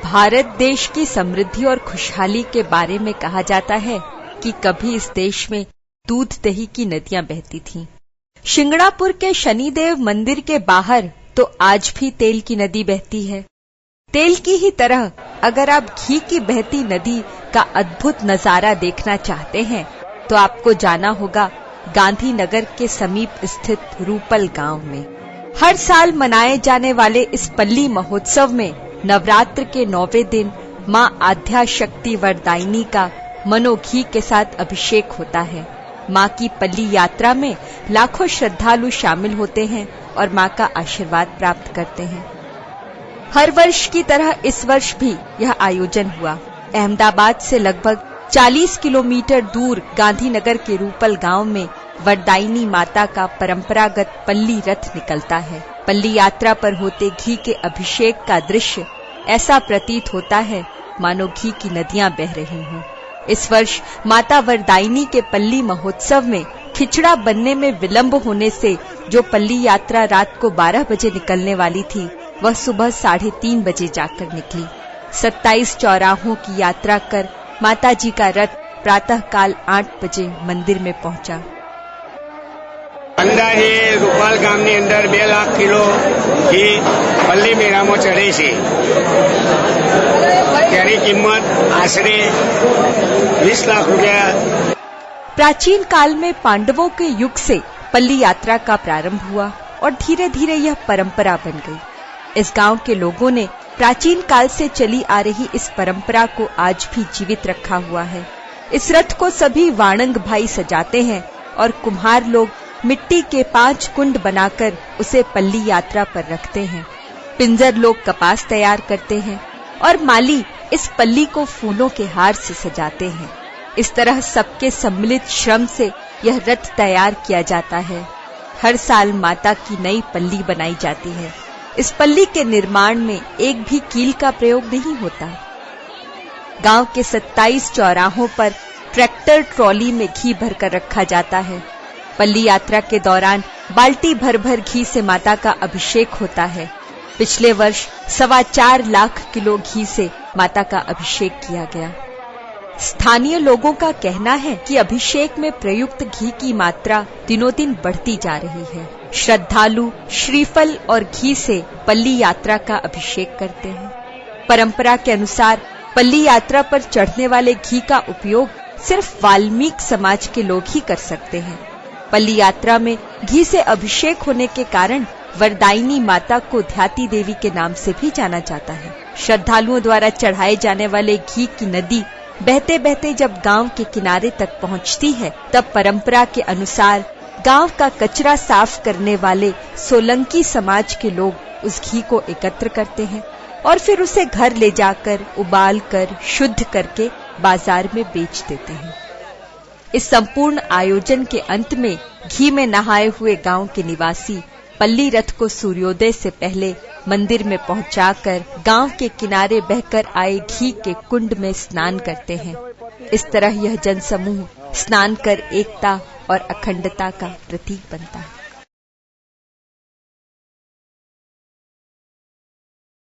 भारत देश की समृद्धि और खुशहाली के बारे में कहा जाता है कि कभी इस देश में दूध दही की नदियां बहती थीं। शिंगणापुर के शनिदेव मंदिर के बाहर तो आज भी तेल की नदी बहती है। तेल की ही तरह अगर आप घी की बहती नदी का अद्भुत नजारा देखना चाहते हैं तो आपको जाना होगा गांधीनगर के समीप स्थित रूपल गांव में। हर साल मनाए जाने वाले इस पल्ली महोत्सव में नवरात्र के 9वें दिन मां आद्या शक्ति वरदायिनी का मनोघी के साथ अभिषेक होता है। मां की पल्ली यात्रा में लाखों श्रद्धालु शामिल होते हैं और मां का आशीर्वाद प्राप्त करते हैं। हर वर्ष की तरह इस वर्ष भी यह आयोजन हुआ। अहमदाबाद से लगभग 40 किलोमीटर दूर गांधीनगर के रूपल गांव में वरदायिनी माता का परंपरागत पल्ली रथ निकलता है। पल्ली यात्रा पर होते घी के अभिषेक का दृश्य ऐसा प्रतीत होता है मानो घी की नदियां बह रही हों। इस वर्ष माता वरदायिनी के पल्ली महोत्सव में खिचड़ा बनने में विलंब होने से जो पल्ली यात्रा रात को 12 बजे निकलने वाली थी वह सुबह 3:30 बजे जाकर निकली। 27 चौराहों की यात्रा कर माता जी का रथ प्रातः काल 8 बजे मंदिर में पहुंचा। અંદાજે રૂપાલ ગામની અંદર 2 લાખ કિલો ઘી પલ્લી મેળામાં ચડે છે, તેની કિંમત આશરે 20 लाख रुपया। प्राचीन काल में पांडवों के युग से पल्ली यात्रा का प्रारंभ हुआ और धीरे धीरे यह परंपरा बन गई। इस गांव के लोगों ने प्राचीन काल से चली आ रही इस परंपरा को आज भी जीवित रखा हुआ है। इस रथ को सभी वाणंग भाई सजाते हैं और कुम्हार लोग मिट्टी के 5 कुंड बनाकर उसे पल्ली यात्रा पर रखते हैं। पिंजर लोग कपास तैयार करते हैं और माली इस पल्ली को फूलों के हार से सजाते हैं। इस तरह सबके सम्मिलित श्रम से यह रथ तैयार किया जाता है। हर साल माता की नई पल्ली बनाई जाती है। इस पल्ली के निर्माण में एक भी कील का प्रयोग नहीं होता। गांव के 27 चौराहों पर ट्रैक्टर ट्रॉली में घी भरकर रखा जाता है। पल्ली यात्रा के दौरान बाल्टी भर भर घी से माता का अभिषेक होता है। पिछले वर्ष 4.25 लाख किलो घी से माता का अभिषेक किया गया। स्थानीय लोगों का कहना है कि अभिषेक में प्रयुक्त घी की मात्रा दिनों दिन बढ़ती जा रही है। श्रद्धालु श्रीफल और घी से पल्ली यात्रा का अभिषेक करते हैं। परंपरा के अनुसार पल्ली यात्रा पर चढ़ने वाले घी का उपयोग सिर्फ वाल्मीकि समाज के लोग ही कर सकते हैं। पल्ली यात्रा में घी से अभिषेक होने के कारण वरदायिनी माता को ध्याति देवी के नाम से भी जाना जाता है। श्रद्धालुओं द्वारा चढ़ाए जाने वाले घी की नदी बहते बहते जब गांव के किनारे तक पहुंचती है तब परंपरा के अनुसार गांव का कचरा साफ करने वाले सोलंकी समाज के लोग उस घी को एकत्र करते हैं और फिर उसे घर ले जाकर उबाल कर शुद्ध करके बाजार में बेच देते हैं। इस संपूर्ण आयोजन के अंत में घी में नहाए हुए गांव के निवासी पल्ली रथ को सूर्योदय से पहले मंदिर में पहुंचाकर गांव के किनारे बहकर आए घी के कुंड में स्नान करते हैं। इस तरह यह जनसमूह स्नान कर एकता और अखंडता का प्रतीक बनता है।